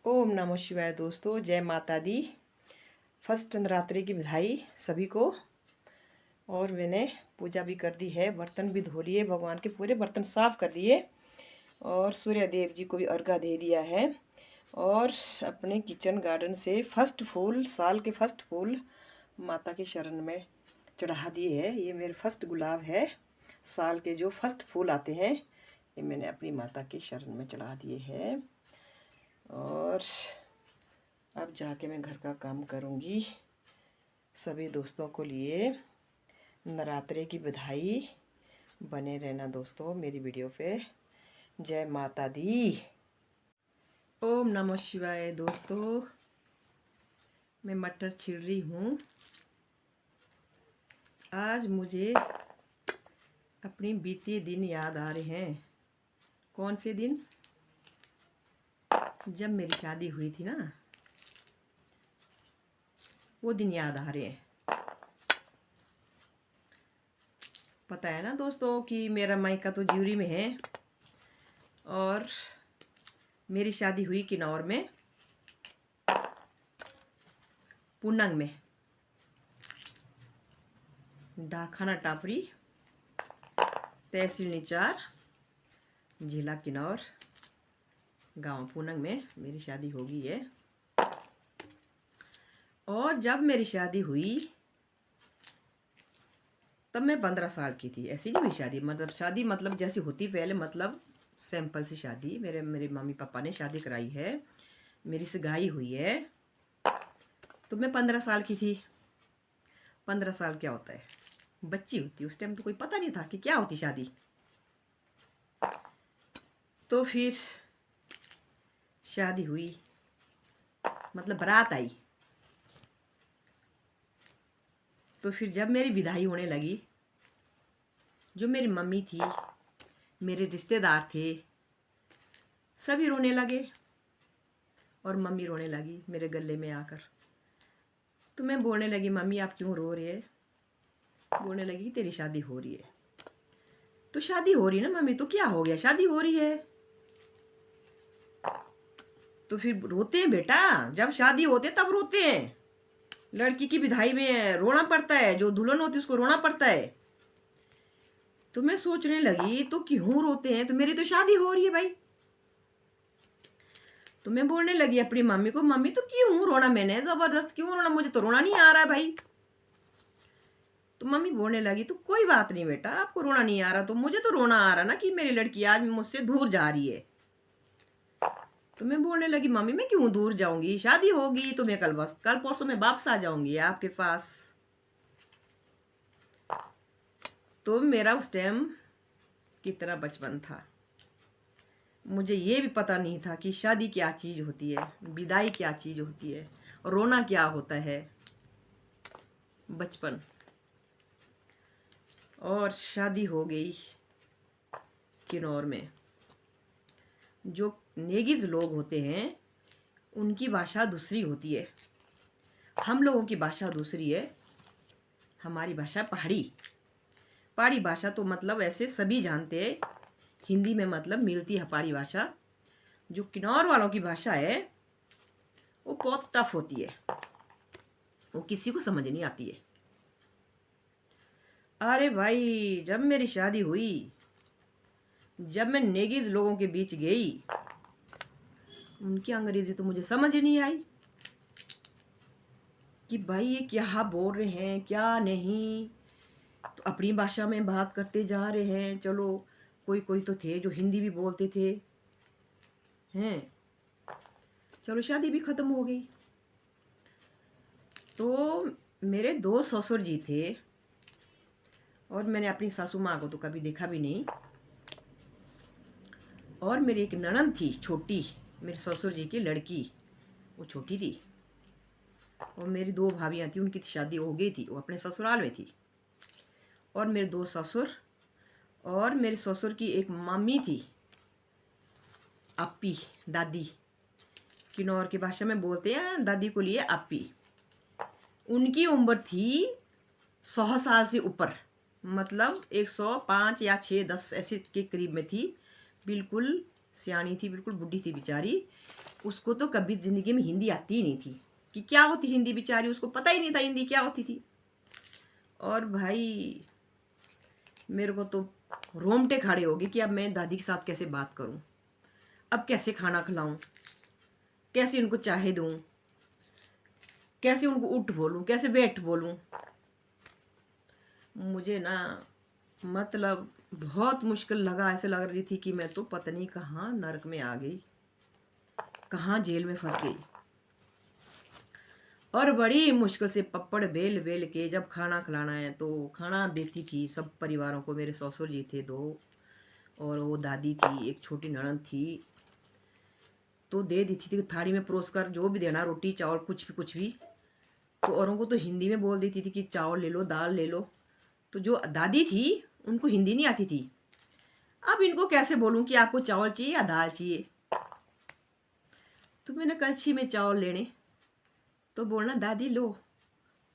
ओम नमः शिवाय दोस्तों, जय माता दी। फर्स्ट नवरात्रि की बधाई सभी को। और मैंने पूजा भी कर दी है, बर्तन भी धो लिए, भगवान के पूरे बर्तन साफ कर दिए और सूर्य देव जी को भी अर्घा दे दिया है। और अपने किचन गार्डन से फर्स्ट फूल, साल के फर्स्ट फूल माता के शरण में चढ़ा दिए है। ये मेरे फर्स्ट गुलाब है, साल के जो फर्स्ट फूल आते हैं ये मैंने अपनी माता के शरण में चढ़ा दिए हैं। और अब जाके मैं घर का काम करूँगी। सभी दोस्तों को लिए नवरात्रि की बधाई। बने रहना दोस्तों मेरी वीडियो पे। जय माता दी। ओम नमः शिवाय दोस्तों, मैं मटर छील रही हूँ। आज मुझे अपनी बीते दिन याद आ रहे हैं। कौन से दिन? जब मेरी शादी हुई थी ना, वो दिन याद आ रहे हैं। पता है ना दोस्तों कि मेरा मायका तो ज्यूरी में है और मेरी शादी हुई किन्नौर में, पूनंग में, डाखाना टापरी, तहसील निचार, जिला किन्नौर, गांव पूनंग में मेरी शादी हो गई है। और जब मेरी शादी हुई तब मैं 15 साल की थी। ऐसी नहीं हुई शादी, मतलब शादी मतलब जैसी होती पहले, मतलब सिंपल सी शादी। मेरे मम्मी पापा ने शादी कराई है, मेरी सगाई हुई है तो मैं 15 साल की थी। 15 साल क्या होता है, बच्ची होती। उस टाइम तो कोई पता नहीं था कि क्या होती शादी। तो फिर शादी हुई, मतलब बारात आई। तो फिर जब मेरी विदाई होने लगी, जो मेरी मम्मी थी, मेरे रिश्तेदार थे, सभी रोने लगे और मम्मी रोने लगी मेरे गले में आकर। तो मैं बोलने लगी, मम्मी आप क्यों रो रही है? बोलने लगी तेरी शादी हो रही है। तो शादी हो रही है ना मम्मी, तो क्या हो गया, शादी हो रही है। तो फिर रोते हैं बेटा, जब शादी होते तब रोते हैं। लड़की की विदाई में रोना पड़ता है, जो दुल्हन होती है उसको रोना पड़ता है। तो मैं सोचने लगी तो क्यों रोते हैं, तो मेरी तो शादी हो रही है भाई। तो मैं बोलने लगी अपनी मम्मी को, मम्मी तो क्यों रोना, मैंने जबरदस्त क्यों रोना, मुझे तो रोना नहीं आ रहा है भाई। तो मम्मी बोलने लगी तो कोई बात नहीं बेटा, आपको रोना नहीं आ रहा तो मुझे तो रोना आ रहा ना कि मेरी लड़की आज मुझसे दूर जा रही है। तो मैं बोलने लगी मम्मी मैं क्यों दूर जाऊंगी, शादी होगी तो मैं कल परसों में वापस आ जाऊंगी आपके पास। तो मेरा उस टाइम कितना बचपन था, मुझे ये भी पता नहीं था कि शादी क्या चीज़ होती है, विदाई क्या चीज़ होती है, रोना क्या होता है। बचपन। और शादी हो गई किन्नौर में। जो नेगिज लोग होते हैं उनकी भाषा दूसरी होती है, हम लोगों की भाषा दूसरी है। हमारी भाषा पहाड़ी। पहाड़ी भाषा तो मतलब ऐसे सभी जानते हैं, हिंदी में मतलब मिलती है पहाड़ी भाषा। जो किन्नौर वालों की भाषा है वो बहुत टफ होती है, वो किसी को समझ नहीं आती है। अरे भाई जब मेरी शादी हुई, जब मैं नेगिज लोगों के बीच गई, उनकी अंग्रेजी तो मुझे समझ नहीं आई कि भाई ये क्या बोल रहे हैं क्या नहीं। तो अपनी भाषा में बात करते जा रहे हैं। चलो कोई कोई तो थे जो हिंदी भी बोलते थे हैं। चलो शादी भी खत्म हो गई। तो मेरे 2 ससुर जी थे और मैंने अपनी सासू माँ को तो कभी देखा भी नहीं। और मेरी एक ननद थी छोटी, मेरे ससुर जी की लड़की, वो छोटी थी। और मेरी 2 भाभियाँ थी, उनकी शादी हो गई थी, वो अपने ससुराल में थी। और मेरे 2 ससुर और मेरे ससुर की एक मम्मी थी, अप्पी, दादी। किन्नौर की भाषा में बोलते हैं दादी को लिए अप्पी। उनकी उम्र थी 100 साल से ऊपर, मतलब 105 या 6-10 ऐसे के करीब में थी। बिल्कुल सियानी थी, बिल्कुल बुढ़ी थी बेचारी। उसको तो कभी ज़िंदगी में हिंदी आती ही नहीं थी कि क्या होती हिंदी, बेचारी उसको पता ही नहीं था हिंदी क्या होती थी। और भाई मेरे को तो रोंगटे खड़े हो गए कि अब मैं दादी के साथ कैसे बात करूं, अब कैसे खाना खिलाऊं, कैसे उनको चाय दूं, कैसे उनको उठ बोलूं, कैसे बैठ बोलूं। मुझे ना मतलब बहुत मुश्किल लगा, ऐसे लग रही थी कि मैं तो पता नहीं कहाँ नरक में आ गई, कहाँ जेल में फंस गई। और बड़ी मुश्किल से पप्पड़ बेल बेल के जब खाना खिलाना है तो खाना देती थी सब परिवारों को। मेरे ससुर जी थे दो, और वो दादी थी, एक छोटी ननद थी। तो दे देती थी थाली में परोस कर, जो भी देना, रोटी चावल कुछ भी कुछ भी। तो औरों को तो हिंदी में बोल देती थी कि चावल ले लो, दाल ले लो। तो जो दादी थी उनको हिंदी नहीं आती थी। अब इनको कैसे बोलूं कि आपको चावल चाहिए या दाल चाहिए। तो मैंने कलछी में चावल लेने तो बोलना दादी लो।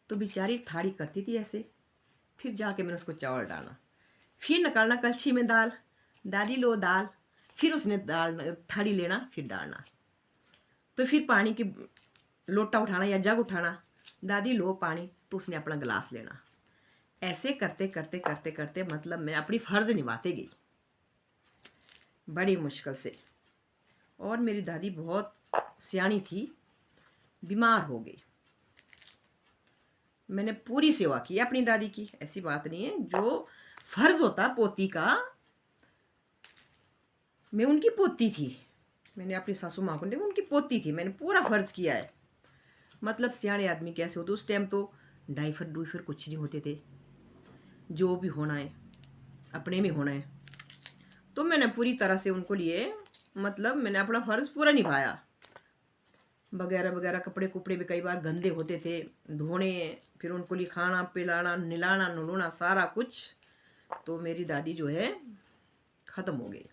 तो बेचारी थाड़ी करती थी ऐसे, फिर जाके मैंने उसको चावल डालना, फिर निकालना कलछी में दाल, दादी लो दाल, फिर उसने दाल थाड़ी लेना फिर डालना। तो फिर पानी की लोटा उठाना या जग उठाना, दादी लो पानी, तो उसने अपना गिलास लेना। ऐसे करते करते करते करते मतलब मैं अपनी फर्ज निभाते गई बड़ी मुश्किल से। और मेरी दादी बहुत सियानी थी, बीमार हो गई। मैंने पूरी सेवा की अपनी दादी की, ऐसी बात नहीं है। जो फर्ज होता पोती का, मैं उनकी पोती थी। मैंने अपनी सासू माँ को देखा, उनकी पोती थी, मैंने पूरा फर्ज किया है। मतलब सियाने आदमी कैसे होते उस टाइम, तो डाइफर डूफर कुछ नहीं होते थे। जो भी होना है अपने में होना है। तो मैंने पूरी तरह से उनको लिए, मतलब मैंने अपना फर्ज पूरा निभाया। वगैरह वगैरह कपड़े कुपड़े भी कई बार गंदे होते थे, धोने, फिर उनको लिए खाना पिलाना निलाना नुलाना सारा कुछ। तो मेरी दादी जो है ख़त्म हो गई।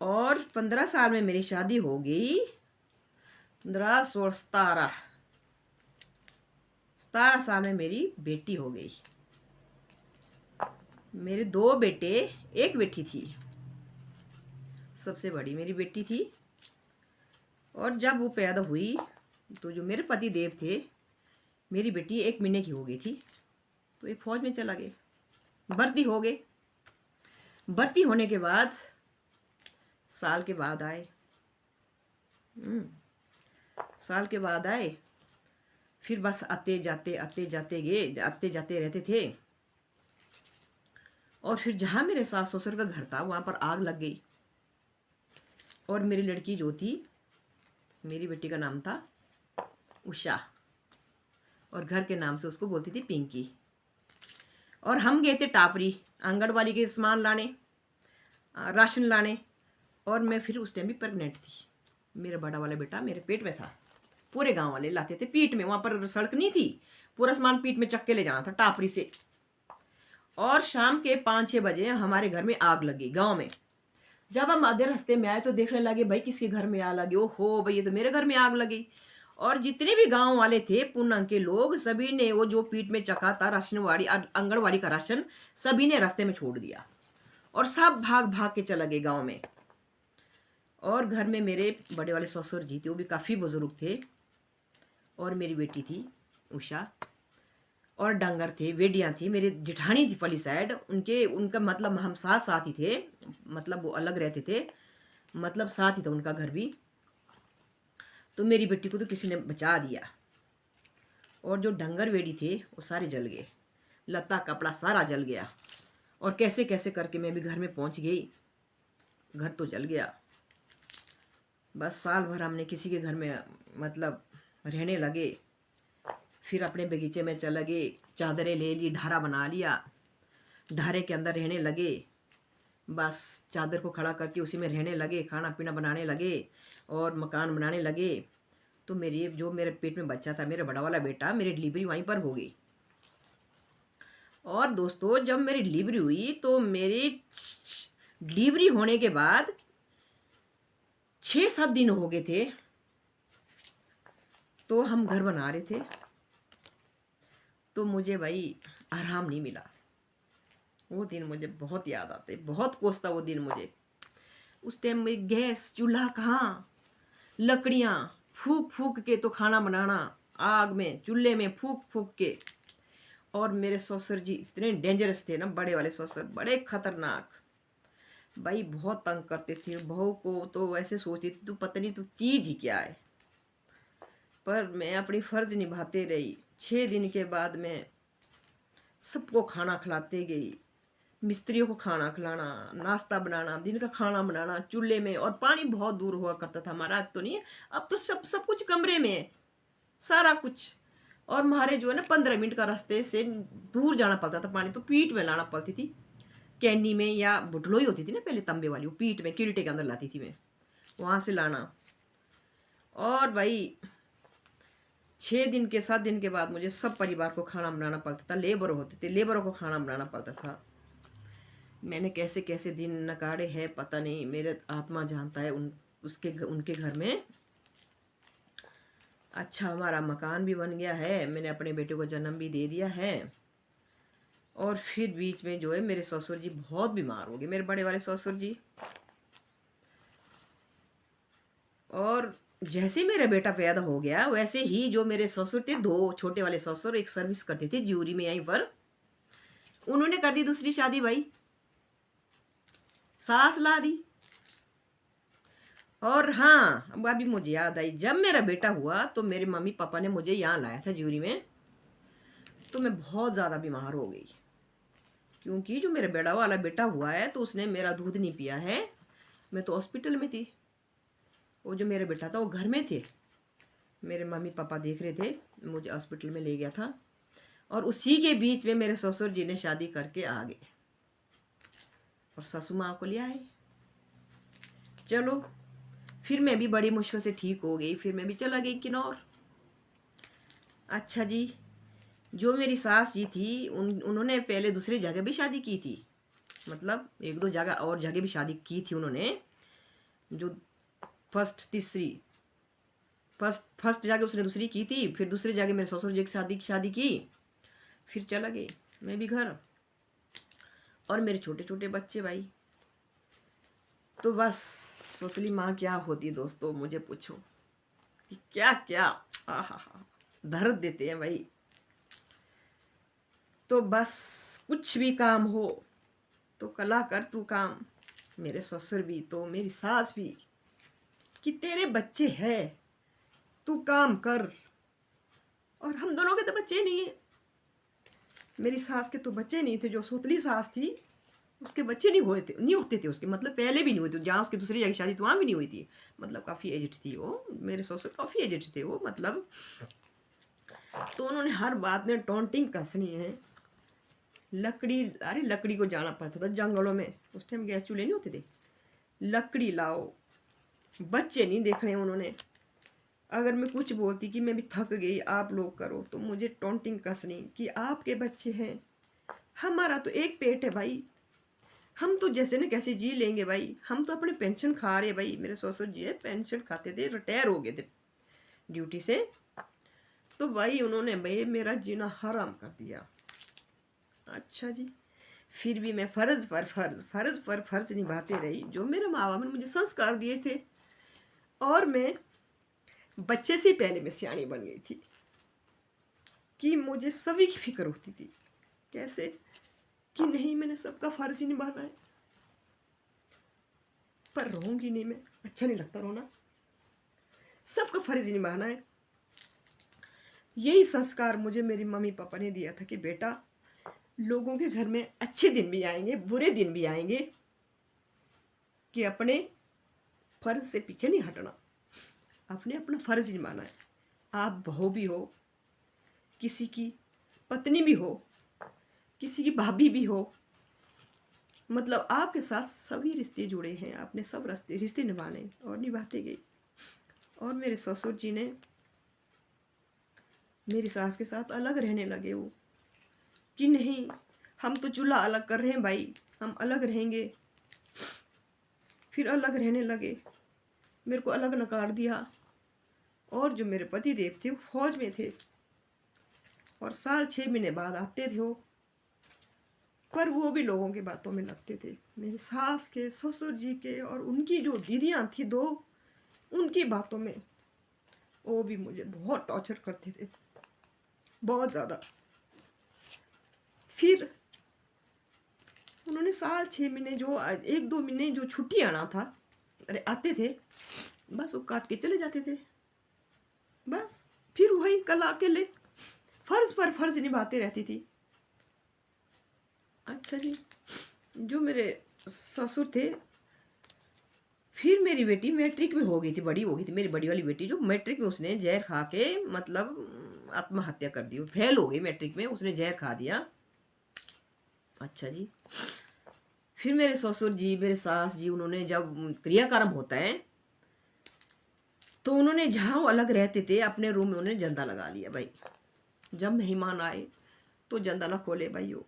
और 15 साल में मेरी शादी हो गई। 15 16 17 साल में मेरी बेटी हो गई। मेरे दो बेटे, एक बेटी थी, सबसे बड़ी मेरी बेटी थी। और जब वो पैदा हुई तो जो मेरे पति देव थे, मेरी बेटी 1 महीने की हो गई थी, तो ये फौज में चला गए, भर्ती हो गए। भर्ती होने के बाद साल के बाद आए, साल के बाद आए। फिर बस आते जाते गए, आते जाते रहते थे। और फिर जहाँ मेरे सास ससुर का घर था वहाँ पर आग लग गई। और मेरी लड़की जो थी, मेरी बेटी का नाम था उषा, और घर के नाम से उसको बोलती थी पिंकी। और हम गए थे टापरी आंगनबाड़ी के सामान लाने, राशन लाने। और मैं फिर उस टाइम भी प्रेग्नेंट थी। मेरा बड़ा वाला बेटा मेरे पेट में था। पूरे गांव वाले लाते थे पीठ में, वहाँ पर सड़क नहीं थी, पूरा सामान पीठ में चक्के ले जाना था टापरी से। और शाम के 5-6 बजे हमारे घर में आग लगी गांव में। जब हम आधे रास्ते में आए तो देखने लगे भाई किसके घर में आग लगी, ओहो भाई ये तो मेरे घर में आग लगी। और जितने भी गांव वाले थे पूर्णांक के लोग, सभी ने वो जो पीठ में चका था राशनवाड़ी आंगनवाड़ी का राशन, सभी ने रास्ते में छोड़ दिया और सब भाग भाग के चला गए गांव में। और घर में मेरे बड़े वाले ससुर जी थे, वो भी काफ़ी बुजुर्ग थे। और मेरी बेटी थी उषा, और डांगर थे, वेडियाँ थी, मेरी जिठानी थी पली साइड, उनका मतलब हम साथ साथ ही थे, मतलब वो अलग रहते थे, मतलब साथ ही था उनका घर भी। तो मेरी बेटी को तो किसी ने बचा दिया। और जो डंगर वेड़ी थे वो सारे जल गए, लत्ता कपड़ा सारा जल गया। और कैसे कैसे करके मैं भी घर में पहुंच गई, घर तो जल गया। बस साल भर हमने किसी के घर में मतलब रहने लगे। फिर अपने बगीचे में चले गए, चादरें ले ली, ढारा बना लिया, ढारे के अंदर रहने लगे। बस चादर को खड़ा करके उसी में रहने लगे, खाना पीना बनाने लगे और मकान बनाने लगे। तो मेरे पेट में बच्चा था, मेरा बड़ा वाला बेटा, मेरी डिलीवरी वहीं पर हो गई। और दोस्तों जब मेरी डिलीवरी हुई तो मेरी डिलीवरी होने के बाद 6-7 दिन हो गए थे, तो हम घर बना रहे थे। तो मुझे भाई आराम नहीं मिला। वो दिन मुझे बहुत याद आते, बहुत कोसता वो दिन मुझे। उस टाइम में गैस चूल्हा कहाँ, लकड़ियाँ फूक फूक के तो खाना बनाना, आग में चूल्हे में फूक फूक के। और मेरे ससुर जी इतने डेंजरस थे ना, बड़े वाले ससुर, बड़े खतरनाक भाई, बहुत तंग करते थे बहू को। तो ऐसे सोचती थी तू पता नहीं तू चीज ही क्या है। पर मैं अपनी फर्ज निभाते रही। 6 दिन के बाद मैं सबको खाना खिलाते गई, मिस्त्रियों को खाना खिलाना, नाश्ता बनाना, दिन का खाना बनाना चूल्हे में। और पानी बहुत दूर हुआ करता था हमारा, आज तो नहीं है, अब तो सब सब कुछ कमरे में है, सारा कुछ। और हमारे जो है ना 15 मिनट का रास्ते से दूर जाना पड़ता था, पानी तो पीठ में लाना पड़ती थी, कैनी में, या बुटलोई होती थी ना पहले तांबे वाली, वो पीठ में किल्टे के अंदर लाती थी मैं, वहां से लाना। और भाई 6 दिन के 7 दिन के बाद मुझे सब परिवार को खाना बनाना पड़ता था, लेबर होते थे, लेबरों को खाना बनाना पड़ता था। मैंने कैसे कैसे दिन नकारे हैं पता नहीं, मेरे आत्मा जानता है। उनके घर में अच्छा हमारा मकान भी बन गया है, मैंने अपने बेटे को जन्म भी दे दिया है। और फिर बीच में जो है मेरे ससुर जी बहुत बीमार हो गए, मेरे बड़े वाले ससुर जी। और जैसे मेरा बेटा पैदा हो गया वैसे ही जो मेरे ससुर थे, 2 छोटे वाले ससुर, एक सर्विस करते थे ज्यूरी में यहीं पर, उन्होंने कर दी दूसरी शादी भाई, सास ला दी। और हाँ, अब अभी मुझे याद आई, जब मेरा बेटा हुआ तो मेरे मम्मी पापा ने मुझे यहाँ लाया था ज्यूरी में, तो मैं बहुत ज़्यादा बीमार हो गई। क्योंकि जो मेरा बड़ा वाला बेटा हुआ है तो उसने मेरा दूध नहीं पिया है, मैं तो हॉस्पिटल में थी। वो जो मेरा बेटा था वो घर में थे, मेरे मम्मी पापा देख रहे थे, मुझे हॉस्पिटल में ले गया था। और उसी के बीच में मेरे ससुर जी ने शादी करके आ गए और सासू माँ को ले आए। चलो फिर मैं भी बड़ी मुश्किल से ठीक हो गई, फिर मैं भी चला गई किन्नौर। अच्छा जी, जो मेरी सास जी थी उन्होंने पहले दूसरी जगह भी शादी की थी, मतलब 1-2 जगह और जगह भी शादी की थी उन्होंने। जो फर्स्ट जगह उसने दूसरी की थी, फिर दूसरी जगह मेरे ससुर जी की शादी की, फिर चला गई मैं भी घर। और मेरे छोटे छोटे बच्चे भाई, तो बस सोतली माँ क्या होती है दोस्तों, मुझे पूछो कि क्या क्या आहा दर्द देते हैं भाई। तो बस कुछ भी काम हो तो कला कर तू काम। मेरे ससुर भी तो मेरी सास भी कि तेरे बच्चे हैं तू काम कर। और हम दोनों के तो बच्चे नहीं है, मेरी सास के तो बच्चे नहीं थे, जो सोतली सास थी उसके बच्चे नहीं होते थे उसके, मतलब पहले भी नहीं हुए थे, जहाँ उसकी दूसरी जगह शादी थी वहाँ भी नहीं हुई थी। मतलब काफ़ी एजड थी वो, मेरे ससुर काफ़ी एजड थे वो, मतलब। तो उन्होंने हर बात में टॉन्टिंग कसनी है। लकड़ी को जाना पड़ता था जंगलों में, उस टाइम गैस चूल्हे नहीं होते थे, लकड़ी लाओ, बच्चे नहीं देखने उन्होंने। अगर मैं कुछ बोलती कि मैं भी थक गई आप लोग करो, तो मुझे टॉन्टिंग कसनी कि आपके बच्चे हैं, हमारा तो एक पेट है भाई, हम तो जैसे न कैसे जी लेंगे भाई, हम तो अपने पेंशन खा रहे भाई। मेरे ससुर जी है पेंशन खाते थे, रिटायर हो गए थे ड्यूटी से, तो भाई उन्होंने भाई मेरा जीना हराम कर दिया। अच्छा जी, फिर भी मैं फर्ज निभाते रही, जो मेरे माँ बाप ने मुझे संस्कार दिए थे। और मैं बच्चे से पहले मैं सियानी बन गई थी कि मुझे सभी की फिक्र होती थी, कैसे कि नहीं मैंने सबका फर्ज ही निभाना है। पर रोऊंगी नहीं मैं, अच्छा नहीं लगता रोना, सबका फर्ज निभाना है। यही संस्कार मुझे मेरी मम्मी पापा ने दिया था कि बेटा लोगों के घर में अच्छे दिन भी आएंगे बुरे दिन भी आएंगे, कि अपने फर्ज से पीछे नहीं हटना, अपने अपना फर्ज निभाना है। आप बहू भी हो, किसी की पत्नी भी हो, किसी की भाभी भी हो, मतलब आपके साथ सभी रिश्ते जुड़े हैं, आपने सब रिश्ते निभाने और निभाते गए। और मेरे ससुर जी ने मेरी सास के साथ अलग रहने लगे, वो कि नहीं हम तो चूल्हा अलग कर रहे हैं भाई, हम अलग रहेंगे। फिर अलग रहने लगे, मेरे को अलग नकार दिया। और जो मेरे पति देव थे वो फौज में थे, और साल 6 महीने बाद आते थे वो। पर वो भी लोगों की बातों में लगते थे, मेरी सास के, ससुर जी के, और उनकी जो दीदियाँ थी दो, उनकी बातों में वो भी मुझे बहुत टॉर्चर करते थे, बहुत ज़्यादा। फिर उन्होंने साल 6 महीने जो 1-2 महीने जो छुट्टी आना था, अरे आते थे, बस वो काट के चले जाते थे। बस फिर वही कल अकेले फर्ज पर फर्ज निभाते रहती थी। अच्छा जी, जो मेरे ससुर थे, फिर मेरी बेटी मैट्रिक में हो गई थी, बड़ी हो गई थी मेरी बड़ी वाली बेटी, जो मैट्रिक में उसने जहर खा के मतलब आत्महत्या कर दी, फेल हो गई मैट्रिक में, उसने जहर खा दिया। अच्छा जी, फिर मेरे ससुर जी, मेरे सास जी, उन्होंने जब क्रियाक्रम होता है तो उन्होंने जहाँ वो अलग रहते थे अपने रूम में उन्होंने जंदा लगा लिया भाई। जब मेहमान आए तो जंदा ना खोले भाई, वो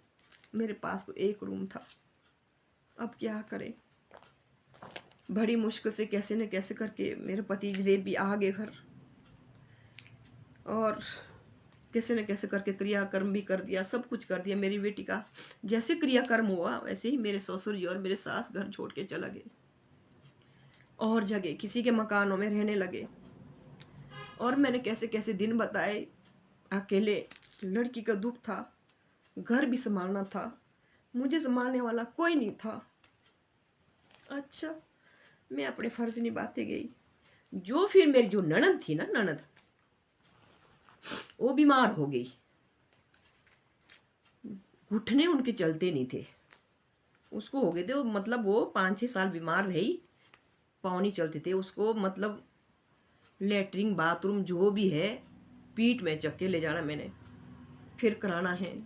मेरे पास तो एक रूम था, अब क्या करें। बड़ी मुश्किल से कैसे न कैसे करके मेरे पति देव भी आ गए घर, और कैसे न कैसे करके क्रियाकर्म भी कर दिया, सब कुछ कर दिया। मेरी बेटी का जैसे क्रियाकर्म हुआ वैसे ही मेरे ससुर जी और मेरे सास घर छोड़ के चला गए, और जगह किसी के मकानों में रहने लगे। और मैंने कैसे कैसे दिन बताए, अकेले, लड़की का दुख था, घर भी संभालना था, मुझे संभालने वाला कोई नहीं था। अच्छा, मैं अपने फर्ज निभाते गई। जो फिर मेरी जो ननद थी ना, ननद, वो बीमार हो गई, घुटने उनके चलते नहीं थे, उसको हो गए थे, मतलब वो 5-6 साल बीमार रही, पाँव नहीं चलते थे उसको, मतलब लेटरिन बाथरूम जो भी है पीठ में चक्के ले जाना मैंने, फिर कराना है।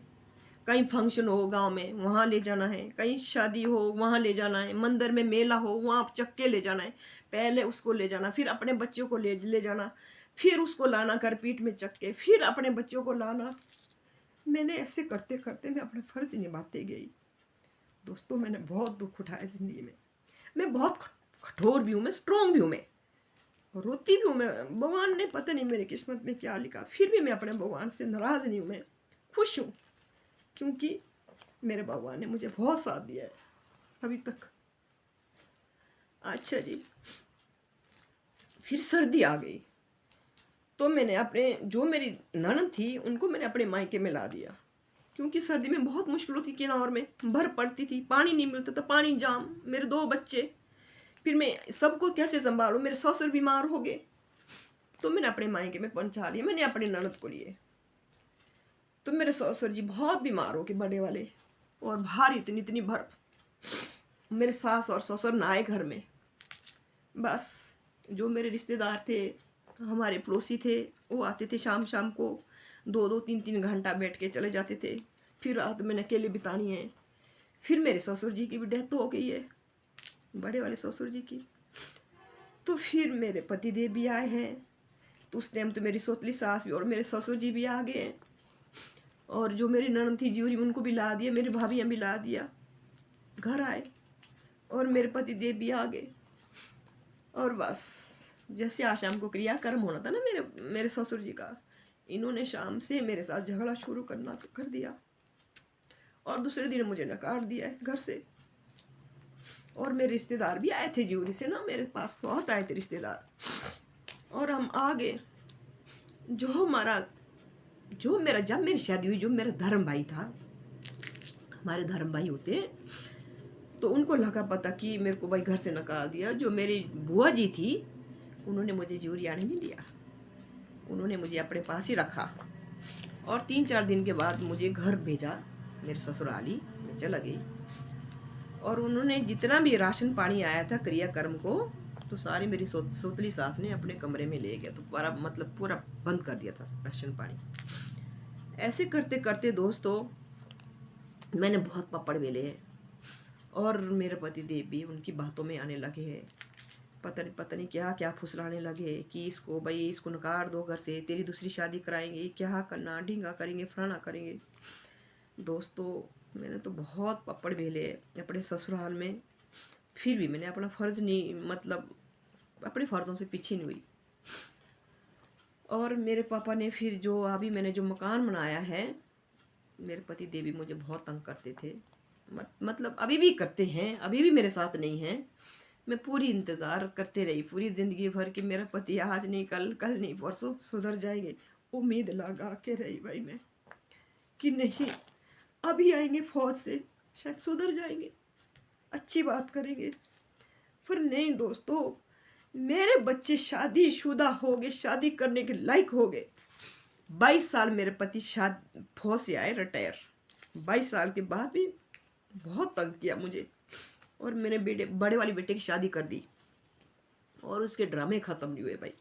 कहीं फंक्शन हो गांव में वहाँ ले जाना है, कहीं शादी हो वहाँ ले जाना है, मंदिर में मेला हो वहाँ चक्के ले जाना है, पहले उसको ले जाना, फिर अपने बच्चों को ले जाना, फिर उसको लाना कर पीठ में चक्के, फिर अपने बच्चों को लाना। मैंने ऐसे करते करते मैं अपना फर्ज निभाते गई। दोस्तों, मैंने बहुत दुख उठाया ज़िंदगी में, मैं बहुत कठोर भी हूँ, मैं स्ट्रॉन्ग भी हूँ, मैं रोती भी हूँ, मैं भगवान ने पता नहीं मेरी किस्मत में क्या लिखा, फिर भी मैं अपने भगवान से नाराज़ नहीं हूँ, मैं खुश हूँ, क्योंकि मेरे भगवान ने मुझे बहुत साथ दिया है अभी तक। अच्छा जी, फिर सर्दी आ गई तो मैंने अपने जो मेरी ननद थी उनको मैंने अपने मायके में ला दिया, क्योंकि सर्दी में बहुत मुश्किल होती, किन्नौर में बर्फ पड़ती थी, पानी नहीं मिलता था, पानी जाम, मेरे 2 बच्चे, फिर मैं सबको कैसे संभालूं, मेरे ससुर बीमार हो गए, तो मैंने अपने मायके में पहुंचा लिए, मैंने अपनी ननद को लिए। तो मेरे ससुर जी बहुत बीमार हो गए, बड़े वाले, और बाहर इतनी इतनी बर्फ, मेरे सास और ससुर नहाए घर में। बस जो मेरे रिश्तेदार थे, हमारे पड़ोसी थे, वो आते थे शाम शाम को, 2-2 3-3 घंटा बैठ के चले जाते थे, फिर रात मैंने अकेले बितानी है। फिर मेरे ससुर जी की भी डेथ हो गई है, बड़े वाले ससुर जी की। तो फिर मेरे पति देव भी आए हैं, तो उस टाइम तो मेरी सोतली सास भी और मेरे ससुर जी भी आ गए, और जो मेरी ननद थी ज्यूरी उनको भी ला दिया, मेरी भाभियाँ भी ला दिया, घर आए, और मेरे पति देव भी आ गए। और बस जैसे आज शाम को क्रियाकर्म होना था ना मेरे मेरे ससुर जी का, इन्होंने शाम से मेरे साथ झगड़ा शुरू करना कर दिया, और दूसरे दिन मुझे नकार दिया है घर से। और मेरे रिश्तेदार भी आए थे ज्यूरी से ना, मेरे पास बहुत आए थे रिश्तेदार, और हम आ गए। जो हमारा जो मेरा जब मेरी शादी हुई, जो मेरा धर्म भाई था, हमारे धर्म भाई होते हैं, तो उनको लगा पता कि मेरे को भाई घर से नकार दिया। जो मेरी बुआ जी थी उन्होंने मुझे ज्यूरी आने नहीं दिया, उन्होंने मुझे अपने पास ही रखा, और 3-4 दिन के बाद मुझे घर भेजा मेरे ससुराली, मैं चला गई। और उन्होंने जितना भी राशन पानी आया था क्रियाकर्म को, तो सारी मेरी सोतली सास ने अपने कमरे में ले गया, तो पूरा मतलब पूरा बंद कर दिया था राशन पानी। ऐसे करते करते दोस्तों मैंने बहुत पापड़ बेले हैं, और मेरे पति देव भी उनकी बातों में आने लगे हैं, पता नहीं क्या क्या फुसलाने लगे कि इसको भाई इसको नकार दो घर से, तेरी दूसरी शादी कराएंगे, क्या करना, ढींगा करेंगे, फलाना करेंगे। दोस्तों, मैंने तो बहुत पपड़ बेले अपने ससुराल में, फिर भी मैंने अपना फर्ज नहीं, मतलब अपने फर्जों से पीछे नहीं हुई। और मेरे पापा ने फिर जो अभी मैंने जो मकान बनाया है, मेरे पति देवी मुझे बहुत तंग करते थे, मतलब अभी भी करते हैं, अभी भी मेरे साथ नहीं है। मैं पूरी इंतज़ार करते रही पूरी ज़िंदगी भर कि मेरा पति आज नहीं कल, कल नहीं परसों सुधर जाएंगे। उम्मीद लगा के रही भाई मैं कि नहीं, अभी आएंगे फौज से, शायद सुधर जाएंगे, अच्छी बात करेंगे। पर नहीं दोस्तों, मेरे बच्चे शादीशुदा हो गए, शादी करने के लायक हो गए। 22 साल मेरे पति फौज से आए रिटायर। 22 साल के बाद भी बहुत तंग किया मुझे, और मेरे बेटे बड़े वाली बेटे की शादी कर दी और उसके ड्रामे ख़त्म नहीं हुए भाई।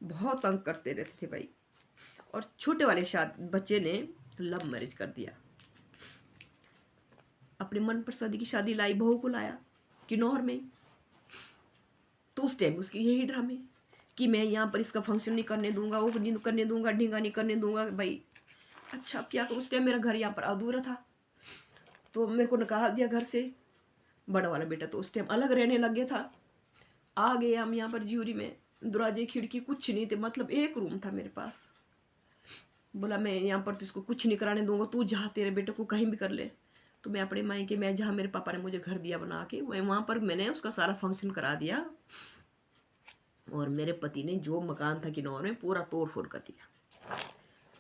बहुत तंग करते रहते थे भाई। और छोटे वाले बच्चे ने लव मैरिज कर दिया। अपने मन पसंद की शादी लाई, बहू को लाया किन्नौर में। तो उस टाइम उसकी यही ड्रामे कि मैं यहाँ पर इसका फंक्शन नहीं करने दूंगा, वो नहीं करने दूंगा, ढींगा नहीं करने दूंगा भाई। अच्छा क्या, तो उस टाइम मेरा घर यहाँ पर अधूरा था, तो मेरे को निकाल दिया घर से। बड़ा वाला बेटा तो उस टाइम अलग रहने लग गया था। आ गए हम यहाँ पर ज्यूरी में, दरवाजे खिड़की कुछ नहीं थे, मतलब एक रूम था मेरे पास। बोला मैं यहाँ पर तो इसको कुछ नहीं कराने दूंगा, तू जहाँ तेरे बेटे को कहीं भी कर ले। तो मैं अपने मायके में, जहाँ मेरे पापा ने मुझे घर दिया बना के, वहाँ पर मैंने उसका सारा फंक्शन करा दिया। और मेरे पति ने जो मकान था किन्नौर में पूरा तोड़ फोड़ कर दिया,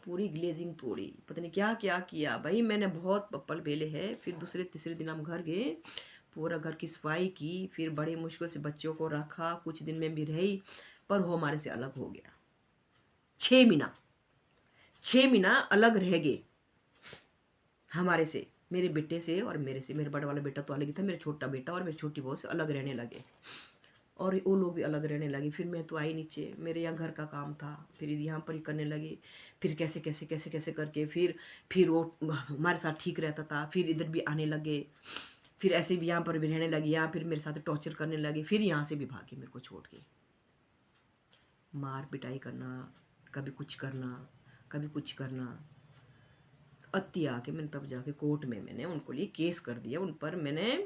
पूरी ग्लेजिंग तोड़ी, पता नहीं क्या क्या किया भाई। मैंने बहुत पप्पल बेले है। फिर दूसरे तीसरे दिन हम घर गए, पूरा घर की सफाई की, फिर बड़ी मुश्किल से बच्चों को रखा, कुछ दिन में भी रही, पर वो हमारे से अलग हो गया। 6 महीना 6 महीना अलग रह गए हमारे से, मेरे बेटे से और मेरे से। मेरे बड़ा वाला बेटा तो अलग ही था, मेरा छोटा बेटा और मेरी छोटी बहू से अलग रहने लगे, और वो लोग भी अलग रहने लगे। फिर मैं तो आई नीचे, मेरे यहाँ घर का काम था, फिर यहाँ पर ही करने लगी। फिर कैसे कैसे कैसे कैसे करके फिर वो हमारे साथ ठीक रहता था, फिर इधर भी आने लगे, फिर ऐसे भी यहाँ पर भी रहने लगी। यहाँ फिर मेरे साथ टॉर्चर करने लगे, फिर यहाँ से भी भागे मेरे को छोड़ के। मार पिटाई करना, कभी कुछ करना, कभी कुछ करना। अति आके मैंने तब जाके कोर्ट में मैंने उनको लिए केस कर दिया उन पर मैंने,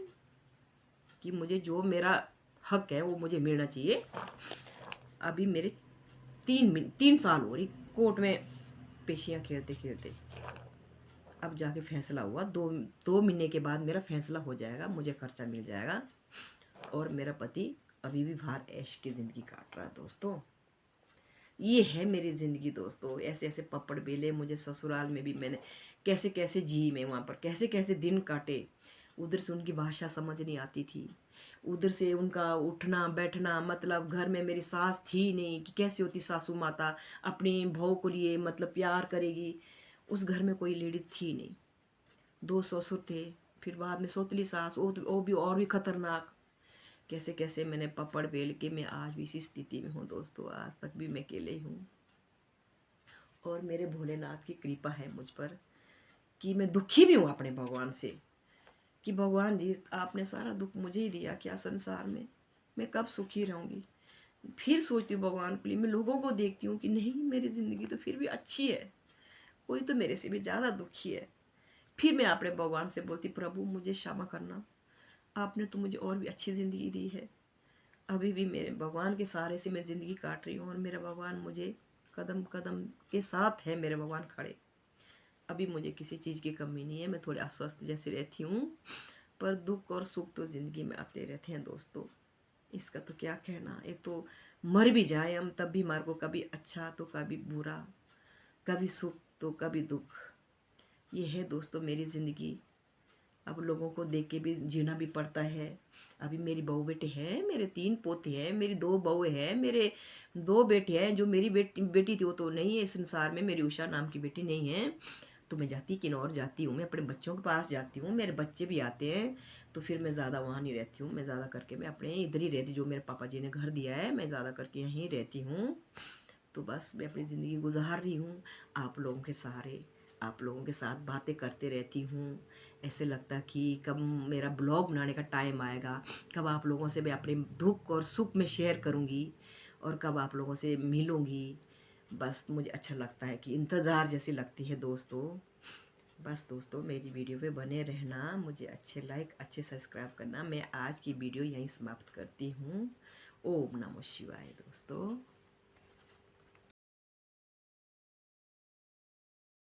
कि मुझे जो मेरा हक है वो मुझे मिलना चाहिए। अभी मेरे 3 साल हो रही कोर्ट में पेशियां खेलते खेलते। अब जाके फैसला हुआ, 2 महीने के बाद मेरा फैसला हो जाएगा, मुझे खर्चा मिल जाएगा। और मेरा पति अभी भी बाहर ऐश की ज़िंदगी काट रहा है दोस्तों। ये है मेरी ज़िंदगी दोस्तों। ऐसे ऐसे पपड़ बेले मुझे ससुराल में भी, मैंने कैसे कैसे जी, मैं वहाँ पर कैसे कैसे दिन काटे। उधर से उनकी भाषा समझ नहीं आती थी, उधर से उनका उठना बैठना, मतलब घर में मेरी सास थी नहीं कि कैसे होती सासू माता अपनी बहू को लिए मतलब प्यार करेगी। उस घर में कोई लेडीज थी नहीं, 2 ससुर थे, फिर बाद में सौतली सास, वो भी और भी खतरनाक। कैसे कैसे मैंने पपड़ बेल के मैं आज भी इसी स्थिति में हूँ दोस्तों। आज तक भी मैं अकेले हूँ, और मेरे भोलेनाथ की कृपा है मुझ पर कि मैं दुखी भी हूँ अपने भगवान से, कि भगवान जी आपने सारा दुख मुझे ही दिया क्या संसार में, मैं कब सुखी रहूँगी। फिर सोचती हूँ भगवान के लिए, मैं लोगों को देखती हूँ कि नहीं मेरी ज़िंदगी तो फिर भी अच्छी है, कोई तो मेरे से भी ज़्यादा दुखी है। फिर मैं अपने भगवान से बोलती, प्रभु मुझे क्षमा करना, आपने तो मुझे और भी अच्छी ज़िंदगी दी है। अभी भी मेरे भगवान के सहारे से मैं ज़िंदगी काट रही हूँ, और मेरा भगवान मुझे कदम कदम के साथ है, मेरे भगवान खड़े। अभी मुझे किसी चीज़ की कमी नहीं है, मैं थोड़ी अस्वस्थ जैसी रहती हूँ, पर दुख और सुख तो ज़िंदगी में आते रहते हैं दोस्तों। इसका तो क्या कहना, ये तो मर भी जाए हम तब भी हमारे को कभी अच्छा तो कभी बुरा, कभी सुख तो कभी दुख। ये है दोस्तों मेरी ज़िंदगी। अब लोगों को देख के भी जीना भी पड़ता है। अभी मेरी बहू बेटे हैं, मेरे 3 पोते हैं, मेरी 2 बहुएं हैं, मेरे 2 बेटे हैं। जो मेरी बेटी थी वो तो नहीं है इस संसार में, मेरी उषा नाम की बेटी नहीं है। तो मैं जाती किन्नौर जाती हूँ, मैं अपने बच्चों के पास जाती हूँ, मेरे बच्चे भी आते हैं, तो फिर मैं ज़्यादा वहाँ नहीं रहती हूँ। मैं ज़्यादा करके मैं अपने इधर ही रहती, जो मेरे पापा जी ने घर दिया है मैं ज़्यादा करके यहीं रहती हूँ। तो बस मैं अपनी ज़िंदगी गुजार रही हूँ आप लोगों के सहारे, आप लोगों के साथ बातें करते रहती हूँ। ऐसे लगता कि कब मेरा ब्लॉग बनाने का टाइम आएगा, कब आप लोगों से मैं अपने दुख और सुख में शेयर करूँगी, और कब आप लोगों से मिलूँगी। बस मुझे अच्छा लगता है कि इंतज़ार जैसी लगती है दोस्तों। बस दोस्तों मेरी वीडियो पे बने रहना, मुझे अच्छे लाइक अच्छे सब्सक्राइब करना। मैं आज की वीडियो यहीं समाप्त करती हूँ। ओम नमः शिवाय दोस्तों।